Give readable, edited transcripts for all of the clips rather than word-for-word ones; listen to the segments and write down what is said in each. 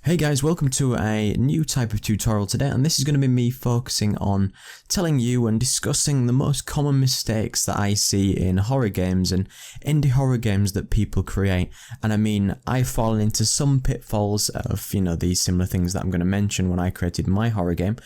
Hey guys, welcome to a new type of tutorial today, and this is going to be me focusing on telling you and discussing the most common mistakes that I see in horror games and indie horror games that people create. And I mean, I've fallen into some pitfalls of, these similar things that I'm going to mention when I created my horror game,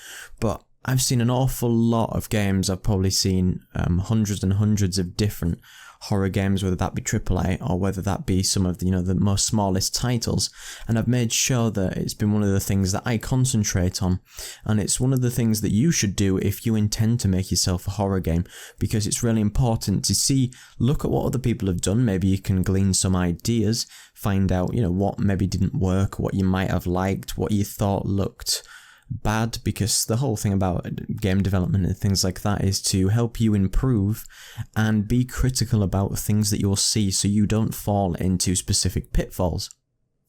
but I've seen an awful lot of games. I've probably seen hundreds and hundreds of different horror games, whether that be AAA or whether that be some of the, the most smallest titles, and I've made sure that it's been one of the things that I concentrate on, and it's one of the things that you should do if you intend to make yourself a horror game, because it's really important to look at what other people have done. Maybe you can glean some ideas, find out what maybe didn't work, what you might have liked, what you thought looked bad, because the whole thing about game development and things like that is to help you improve and be critical about things that you'll see so you don't fall into specific pitfalls.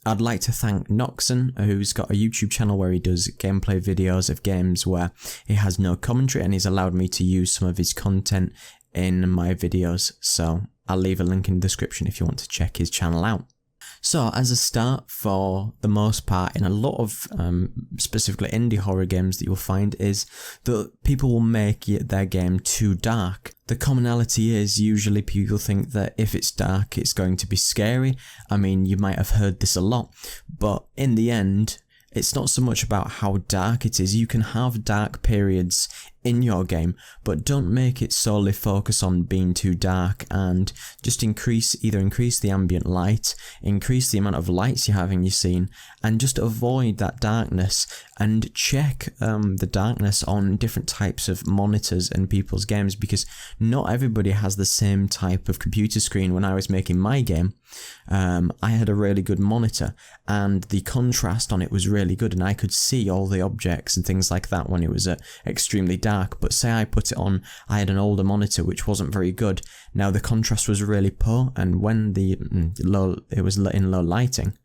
I'd like to thank Noxon, who's got a YouTube channel where he does gameplay videos of games where he has no commentary, and he's allowed me to use some of his content in my videos, so I'll leave a link in the description if you want to check his channel out. So, as a start, for the most part, in a lot of specifically indie horror games that you'll find, is that people will make their game too dark. The commonality is usually people think that if it's dark, it's going to be scary. I mean, you might have heard this a lot, but in the end, it's not so much about how dark it is. You can have dark periods in your game, but don't make it solely focus on being too dark, and just either increase the ambient light, increase the amount of lights you have in your scene, and just avoid that darkness, and check the darkness on different types of monitors in people's games, because not everybody has the same type of computer screen. When I was making my game, I had a really good monitor, and the contrast on it was really good, and I could see all the objects and things like that when it was extremely dark. But say I put it on, I had an older monitor which wasn't very good. Now the contrast was really poor, and when it was in low lighting,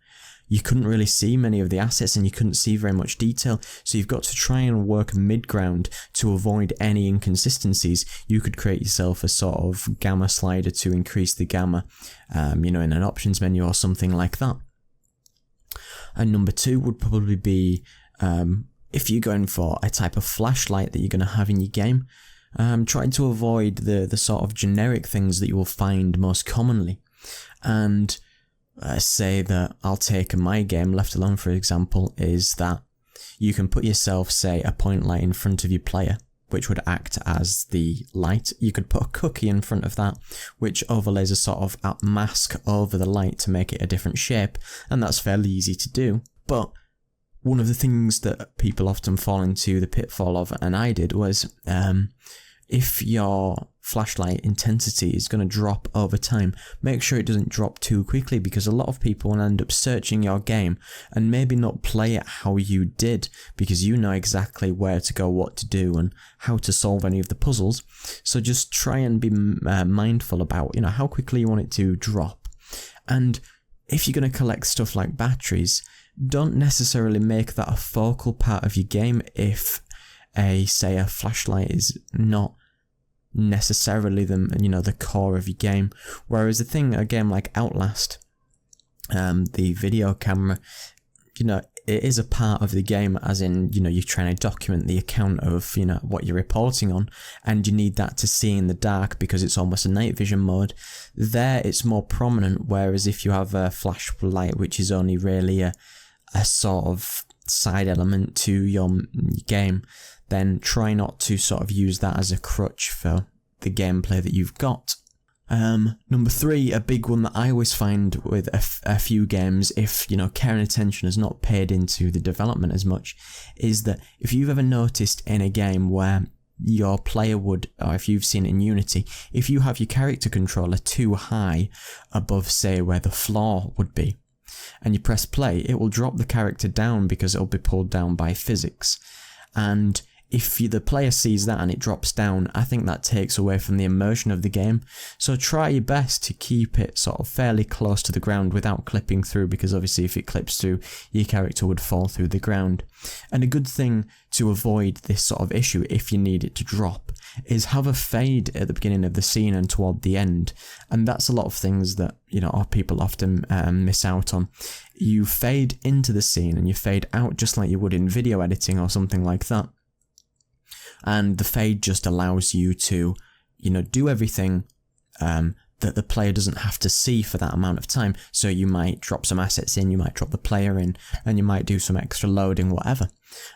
you couldn't really see many of the assets and you couldn't see very much detail. So you've got to try and work mid-ground to avoid any inconsistencies. You could create yourself a sort of gamma slider to increase the gamma, in an options menu or something like that. And number two would probably be, if you're going for a type of flashlight that you're going to have in your game, trying to avoid the sort of generic things that you will find most commonly. And say that I'll take my game, Left Alone for example, is that you can put yourself, say, a point light in front of your player, which would act as the light. You could put a cookie in front of that, which overlays a sort of mask over the light to make it a different shape, and that's fairly easy to do. But one of the things that people often fall into the pitfall of, and I did, was if your flashlight intensity is going to drop over time, make sure it doesn't drop too quickly, because a lot of people will end up searching your game and maybe not play it how you did, because you know exactly where to go, what to do, and how to solve any of the puzzles. So just try and be mindful about how quickly you want it to drop. And if you're going to collect stuff like batteries, don't necessarily make that a focal part of your game if say a flashlight is not necessarily the core of your game. Whereas a game like Outlast, the video camera, it is a part of the game, as in, you're trying to document the account of, what you're reporting on, and you need that to see in the dark because it's almost a night vision mode. There it's more prominent, whereas if you have a flashlight which is only really a sort of side element to your game, then try not to sort of use that as a crutch for the gameplay that you've got. Number three, a big one that I always find with a few games, if care and attention is not paid into the development as much, is that if you've ever noticed in a game where your player would, or if you've seen it in Unity, if you have your character controller too high above, say, where the floor would be, and you press play, it will drop the character down because it'll be pulled down by physics. And If the player sees that and it drops down, I think that takes away from the immersion of the game. So try your best to keep it sort of fairly close to the ground without clipping through, because obviously if it clips through, your character would fall through the ground. And a good thing to avoid this sort of issue, if you need it to drop, is have a fade at the beginning of the scene and toward the end. And that's a lot of things that, people often miss out on. You fade into the scene and you fade out just like you would in video editing or something like that. And the fade just allows you to, do everything that the player doesn't have to see for that amount of time. So you might drop some assets in, you might drop the player in, and you might do some extra loading, whatever.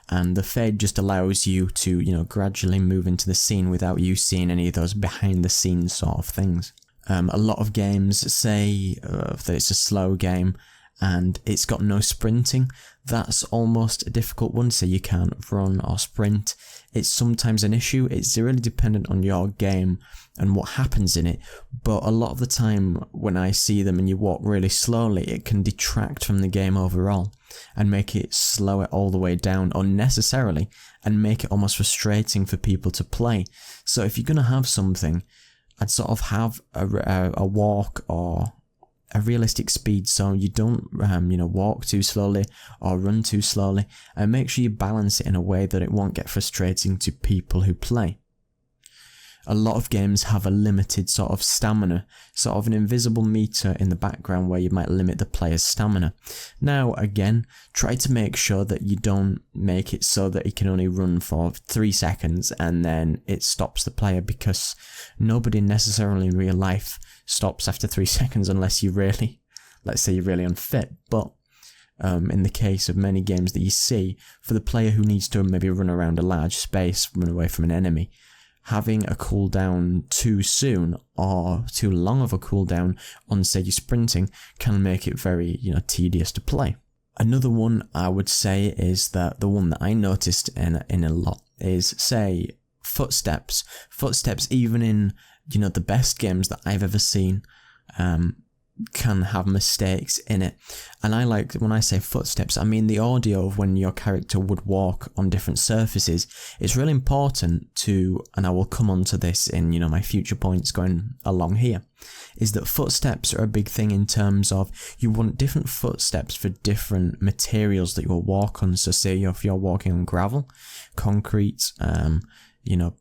And the fade just allows you to, gradually move into the scene without you seeing any of those behind the scenes sort of things. A lot of games say that it's a slow game and it's got no sprinting. That's almost a difficult one, so you can't run or sprint. It's sometimes an issue. It's really dependent on your game and what happens in it, but a lot of the time when I see them and you walk really slowly, it can detract from the game overall and make it slow it all the way down unnecessarily and make it almost frustrating for people to play. So if you're going to have something, I'd sort of have a walk or a realistic speed, so you don't walk too slowly or run too slowly, and make sure you balance it in a way that it won't get frustrating to people who play. A lot of games have a limited sort of stamina, sort of an invisible meter in the background where you might limit the player's stamina. Now again, try to make sure that you don't make it so that he can only run for 3 seconds and then it stops the player, because nobody necessarily in real life stops after 3 seconds unless you really, let's say you're really unfit. But in the case of many games that you see, for the player who needs to maybe run around a large space, run away from an enemy, having a cooldown too soon or too long of a cooldown on, say, your sprinting can make it very, tedious to play. Another one I would say is that the one that I noticed in a lot is, say, footsteps. Footsteps, even in, the best games that I've ever seen, can have mistakes in it. And I like, when I say footsteps, I mean the audio of when your character would walk on different surfaces. It's really important to, and I will come on to this in, my future points going along here, is that footsteps are a big thing in terms of you want different footsteps for different materials that you'll walk on. So say if you're walking on gravel, concrete,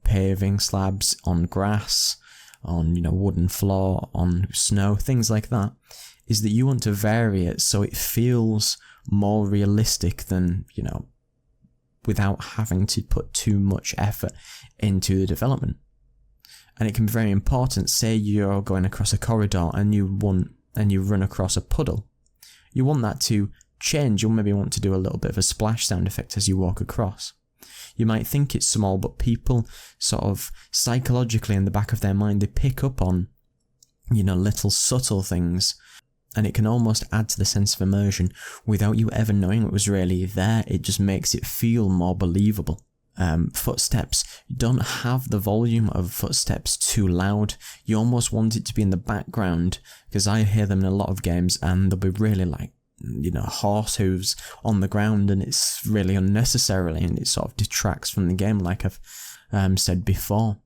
paving slabs, on grass, on wooden floor, on snow, things like that, is that you want to vary it so it feels more realistic than, without having to put too much effort into the development. And it can be very important. Say you're going across a corridor and you run across a puddle. You want that to change. You'll maybe want to do a little bit of a splash sound effect as you walk across. You might think it's small, but people sort of psychologically in the back of their mind, they pick up on, little subtle things, and it can almost add to the sense of immersion without you ever knowing it was really there. It just makes it feel more believable. Footsteps, you don't have the volume of footsteps too loud. You almost want it to be in the background, because I hear them in a lot of games and they'll be really like, horse hooves on the ground, and it's really unnecessarily, and it sort of detracts from the game, like I've said before.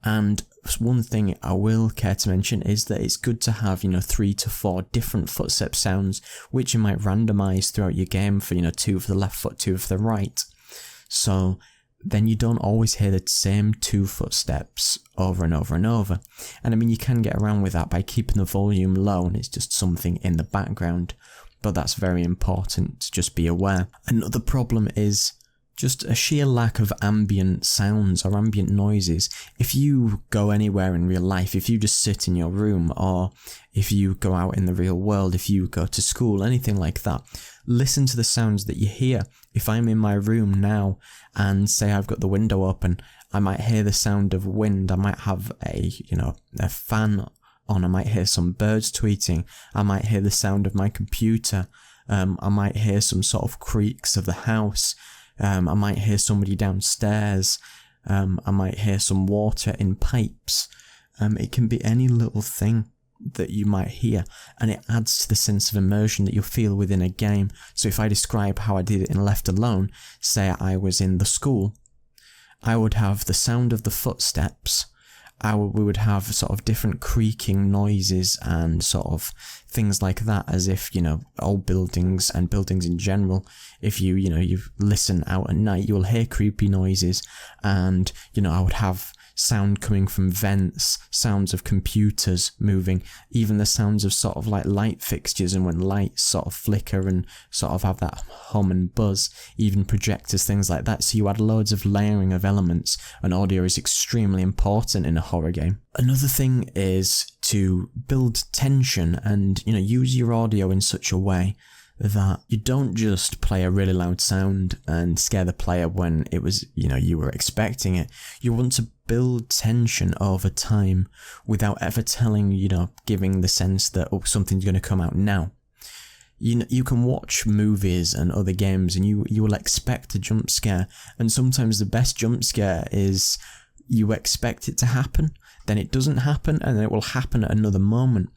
And one thing I will care to mention is that it's good to have 3 to 4 different footstep sounds, which you might randomize throughout your game for 2 for the left foot, 2 for the right. So then you don't always hear the same 2 footsteps over and over and over. And I mean, you can get around with that by keeping the volume low and it's just something in the background. But that's very important to just be aware. Another problem is just a sheer lack of ambient sounds or ambient noises. If you go anywhere in real life, if you just sit in your room, or if you go out in the real world, if you go to school, anything like that, listen to the sounds that you hear. If I'm in my room now and say I've got the window open, I might hear the sound of wind. I might have a fan on. I might hear some birds tweeting. I might hear the sound of my computer. I might hear some sort of creaks of the house. I might hear somebody downstairs. I might hear some water in pipes. It can be any little thing that you might hear, and it adds to the sense of immersion that you'll feel within a game. So if I describe how I did it in Left Alone, say I was in the school, I would have the sound of the footsteps. We would have sort of different creaking noises and sort of things like that, as if, old buildings and buildings in general, if you listen out at night, you'll hear creepy noises. And, I would have sound coming from vents, sounds of computers moving, even the sounds of sort of like light fixtures, and when lights sort of flicker and sort of have that hum and buzz, even projectors, things like that. So you add loads of layering of elements, and audio is extremely important in a horror game. Another thing is to build tension and, use your audio in such a way that you don't just play a really loud sound and scare the player when it was, you were expecting it. You want to build tension over time without ever giving the sense that, something's going to come out now. You can watch movies and other games and you will expect a jump scare, and sometimes the best jump scare is you expect it to happen, then it doesn't happen, and then it will happen at another moment,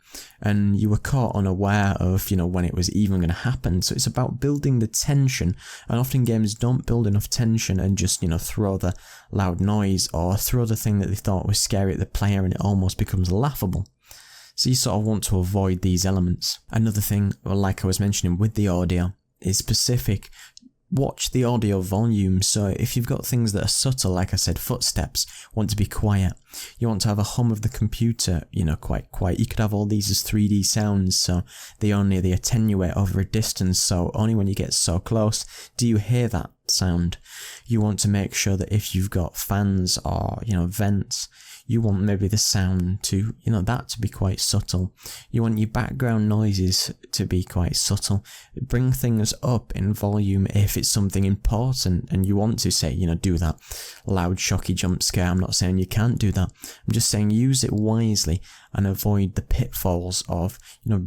and you were caught unaware of, when it was even going to happen. So it's about building the tension, and often games don't build enough tension and just, throw the loud noise or throw the thing that they thought was scary at the player, and it almost becomes laughable. So you sort of want to avoid these elements. Another thing, like I was mentioning with the audio, is specific. Watch the audio volume. So if you've got things that are subtle, like I said, footsteps, want to be quiet. You want to have a hum of the computer, quite quiet. You could have all these as 3D sounds, so they attenuate over a distance, so only when you get so close do you hear that sound. You want to make sure that if you've got fans or, vents, you want maybe the sound to, that to be quite subtle. You want your background noises to be quite subtle. Bring things up in volume if it's something important and you want to say, do that loud, shocky jump scare. I'm not saying you can't do that. I'm just saying use it wisely and avoid the pitfalls of,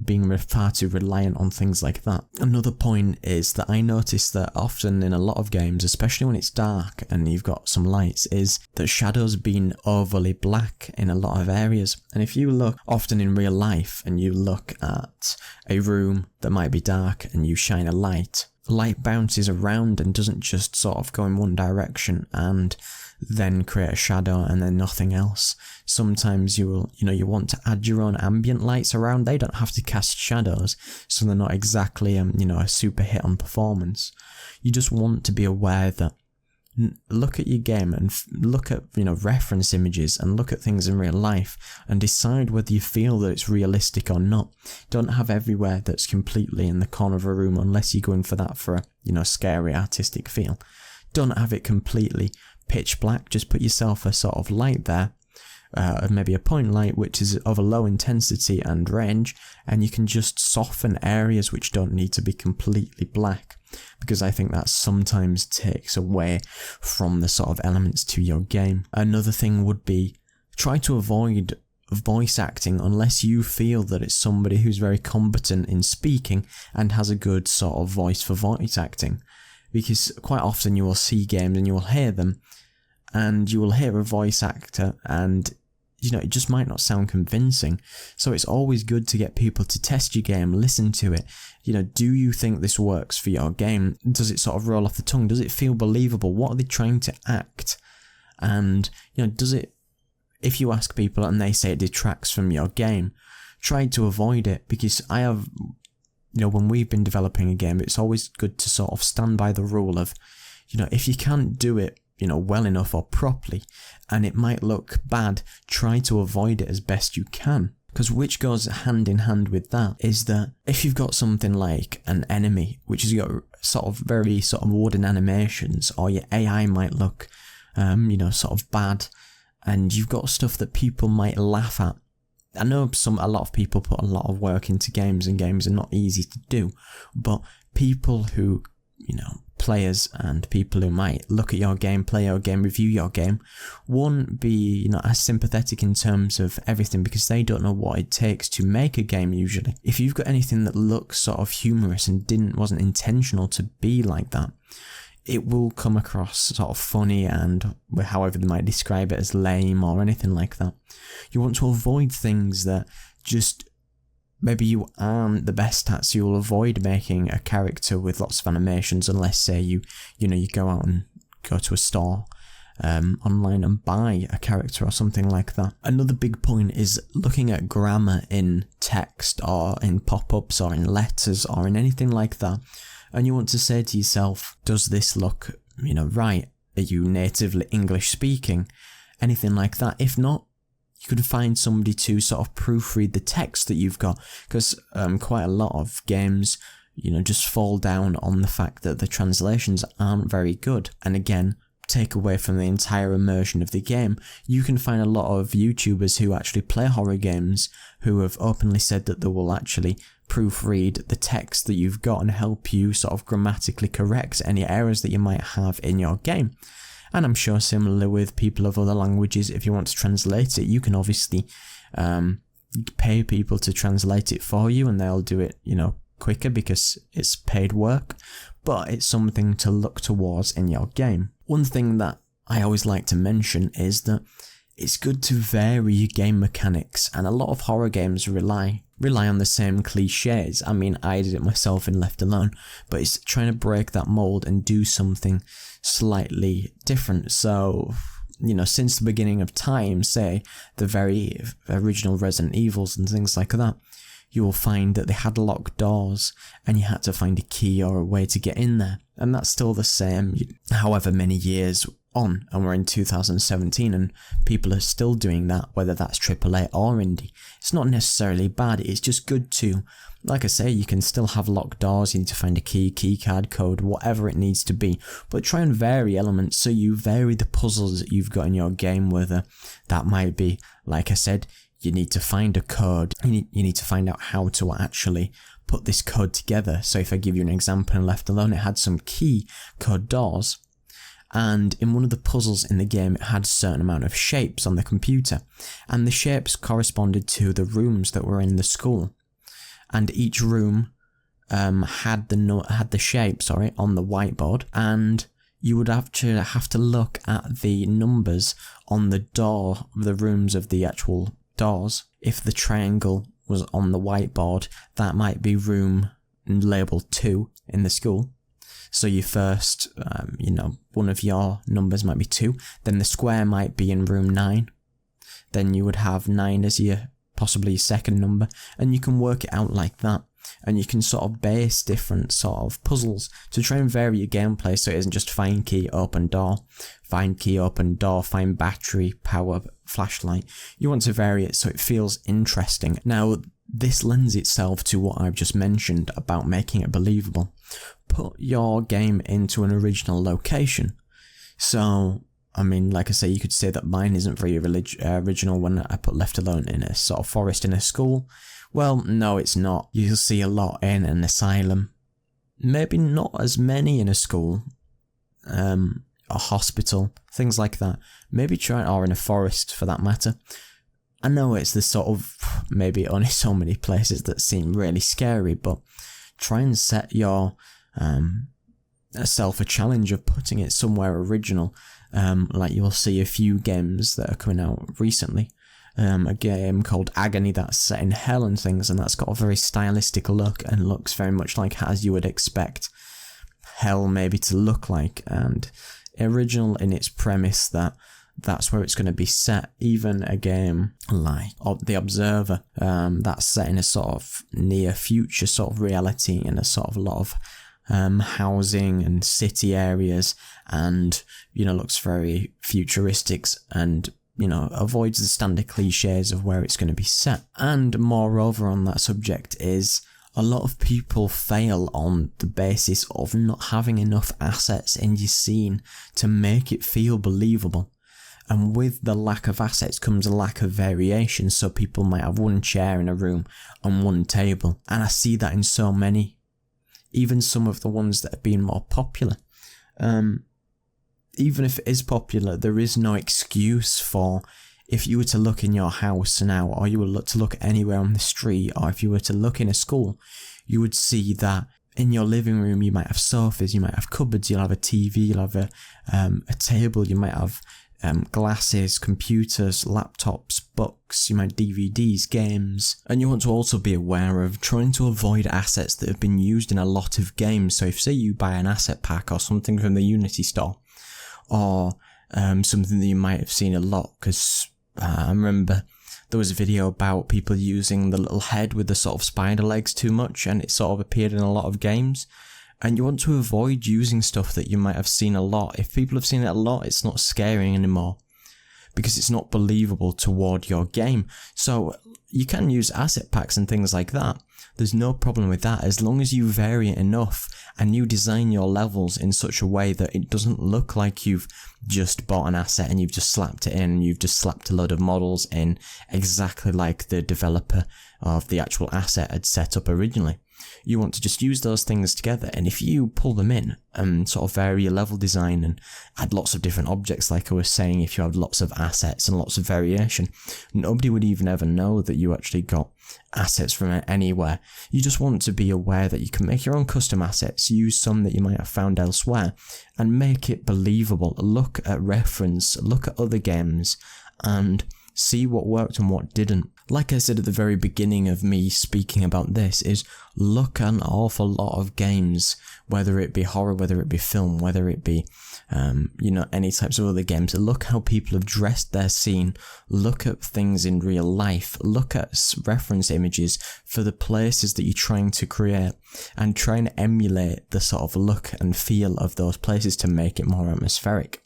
being far too reliant on things like that. Another point is that I noticed that often in a lot of games, especially when it's dark and you've got some lights, is that shadows being overly black in a lot of areas. And if you look often in real life and you look at a room that might be dark and you shine a light, the light bounces around and doesn't just sort of go in one direction and then create a shadow and then nothing else. Sometimes you want to add your own ambient lights around. They don't have to cast shadows, so they're not exactly a super hit on performance. You just want to be aware that look at your game and look at reference images and look at things in real life and decide whether you feel that it's realistic or not. Don't have everywhere that's completely in the corner of a room unless you're going for that for a scary artistic feel. Don't have it completely pitch black. Just put yourself a sort of light there, maybe a point light which is of a low intensity and range, and you can just soften areas which don't need to be completely black, because I think that sometimes takes away from the sort of elements to your game. Another thing would be try to avoid voice acting unless you feel that it's somebody who's very competent in speaking and has a good sort of voice for voice acting, because quite often you will see games and you will hear them and you will hear a voice actor and it just might not sound convincing. So it's always good to get people to test your game, listen to it. Do you think this works for your game? Does it sort of roll off the tongue? Does it feel believable? What are they trying to act? And, does it, if you ask people and they say it detracts from your game, try to avoid it, because I have, when we've been developing a game, it's always good to sort of stand by the rule of, if you can't do it, well enough or properly, and it might look bad, try to avoid it as best you can. Because which goes hand in hand with that is that if you've got something like an enemy, which has got sort of very sort of wooden animations, or your AI might look, sort of bad, and you've got stuff that people might laugh at. I know a lot of people put a lot of work into games, and games are not easy to do, but people who, players and people who might look at your game, play your game, review your game, won't be, as sympathetic in terms of everything, because they don't know what it takes to make a game usually. If you've got anything that looks sort of humorous and wasn't intentional to be like that, it will come across sort of funny and however they might describe it as lame or anything like that. You want to avoid things that just maybe you aren't the best at, so you'll avoid making a character with lots of animations unless, say, you go out and go to a store online and buy a character or something like that. Another big point is looking at grammar in text or in pop-ups or in letters or in anything like that. And you want to say to yourself, does this look, right? Are you natively English speaking? Anything like that. If not, you could find somebody to sort of proofread the text that you've got, because quite a lot of games, just fall down on the fact that the translations aren't very good. And again, take away from the entire immersion of the game. You can find a lot of YouTubers who actually play horror games who have openly said that they will actually proofread the text that you've got and help you sort of grammatically correct any errors that you might have in your game. And I'm sure similarly with people of other languages, if you want to translate it, you can obviously pay people to translate it for you, and they'll do it, quicker because it's paid work, but it's something to look towards in your game. One thing that I always like to mention is that it's good to vary your game mechanics, and a lot of horror games rely on the same cliches. I mean, I did it myself in Left Alone, but it's trying to break that mold and do something slightly different. So, since the beginning of time, say the very original Resident Evils and things like that, you will find that they had locked doors and you had to find a key or a way to get in there. And that's still the same however many years on, and we're in 2017 and people are still doing that, whether that's AAA or indie. It's not necessarily bad, it's just good to, like I say, you can still have locked doors, you need to find a key, keycard, code, whatever it needs to be, but try and vary elements so you vary the puzzles that you've got in your game, whether that might be, like I said, you need to find a code, you need to find out how to actually put this code together. So if I give you an example in Left Alone, it had some key code doors, and in one of the puzzles in the game it had a certain amount of shapes on the computer, and the shapes corresponded to the rooms that were in the school, and each room had the shape on the whiteboard, and you would have to look at the numbers on the door of the rooms of the actual doors. If the triangle was on the whiteboard, that might be room labeled 2 in the school. So your first, one of your numbers might be 2, then the square might be in room 9. Then you would have 9 as possibly your second number, and you can work it out like that. And you can sort of base different sort of puzzles to try and vary your gameplay, so it isn't just find key, open door, find key, open door, find battery, power, flashlight. You want to vary it so it feels interesting. Now, this lends itself to what I've just mentioned about making it believable. Put your game into an original location. So, I mean, like I say, you could say that mine isn't very original when I put Left Alone in a sort of forest in a school. Well, no, it's not. You'll see a lot in an asylum. Maybe not as many in a school. A hospital, things like that. Maybe or in a forest for that matter. I know it's the sort of, maybe only so many places that seem really scary, but try and set your self a challenge of putting it somewhere original. Like you'll see a few games that are coming out recently. A game called Agony that's set in hell and things, and that's got a very stylistic look and looks very much like as you would expect hell maybe to look like, and original in its premise that's where it's going to be set. Even a game like The Observer, that's set in a sort of near future sort of reality in a sort of lot of housing and city areas, and looks very futuristic and avoids the standard cliches of where it's going to be set. And moreover on that subject is a lot of people fail on the basis of not having enough assets in your scene to make it feel believable. And with the lack of assets comes a lack of variation, so people might have one chair in a room and one table. And I see that in so many, even some of the ones that have been more popular. Even if it is popular, there is no excuse for, if you were to look in your house now, or you were to look anywhere on the street, or if you were to look in a school, you would see that in your living room you might have sofas, you might have cupboards, you'll have a TV, you'll have a table, you might have glasses, computers, laptops, books, you might have DVDs, games. And you want to also be aware of trying to avoid assets that have been used in a lot of games. So if say you buy an asset pack or something from the Unity store, or something that you might have seen a lot, because I remember there was a video about people using the little head with the sort of spider legs too much, and it sort of appeared in a lot of games. And you want to avoid using stuff that you might have seen a lot. If people have seen it a lot, it's not scary anymore, because it's not believable toward your game. So you can use asset packs and things like that. There's no problem with that, as long as you vary it enough and you design your levels in such a way that it doesn't look like you've just bought an asset and you've just slapped it in, you've just slapped a load of models in exactly like the developer of the actual asset had set up originally. You want to just use those things together, and if you pull them in and sort of vary your level design and add lots of different objects, like I was saying, if you have lots of assets and lots of variation, nobody would even ever know that you actually got assets from anywhere. You just want to be aware that you can make your own custom assets, use some that you might have found elsewhere, and make it believable. Look at reference, look at other games, and see what worked and what didn't. Like I said at the very beginning of me speaking about this, is look at an awful lot of games, whether it be horror, whether it be film, whether it be, any types of other games. Look how people have dressed their scene, look at things in real life, look at reference images for the places that you're trying to create, and try and emulate the sort of look and feel of those places to make it more atmospheric.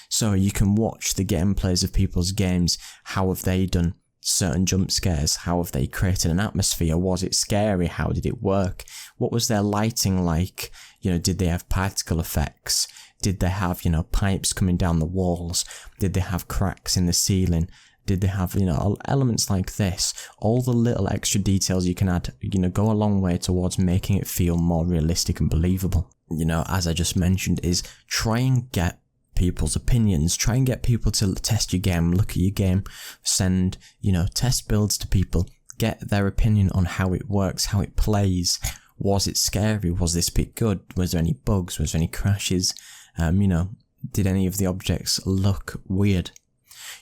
So you can watch the gameplays of people's games. How have they done certain jump scares? How have they created an atmosphere? Was it scary? How did it work? What was their lighting like? Did they have particle effects? Did they have, pipes coming down the walls? Did they have cracks in the ceiling? Did they have, elements like this? All the little extra details you can add, go a long way towards making it feel more realistic and believable. As I just mentioned, is try and get people's opinions, try and get people to test your game, look at your game, send, test builds to people, get their opinion on how it works, how it plays. Was it scary? Was this bit good? Was there any bugs? Was there any crashes? Did any of the objects look weird?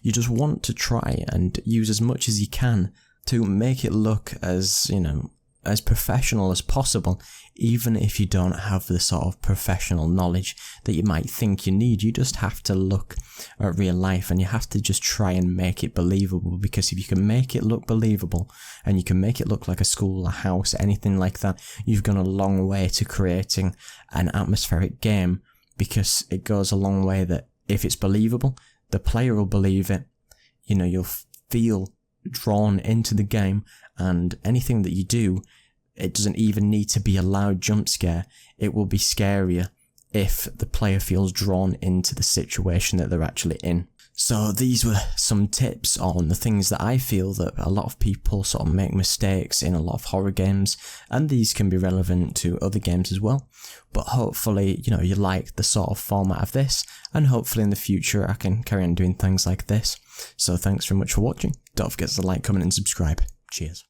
You just want to try and use as much as you can to make it look as, as professional as possible, even if you don't have the sort of professional knowledge that you might think you need. You just have to look at real life, and you have to just try and make it believable, because if you can make it look believable and you can make it look like a school, a house, anything like that, you've gone a long way to creating an atmospheric game, because it goes a long way that if it's believable, the player will believe it. You'll feel drawn into the game, and anything that you do, it doesn't even need to be a loud jump scare. It will be scarier if the player feels drawn into the situation that they're actually in. So these were some tips on the things that I feel that a lot of people sort of make mistakes in a lot of horror games, and these can be relevant to other games as well. But hopefully, you like the sort of format of this, and hopefully in the future I can carry on doing things like this. So thanks very much for watching. Don't forget to like, comment and subscribe. Cheers.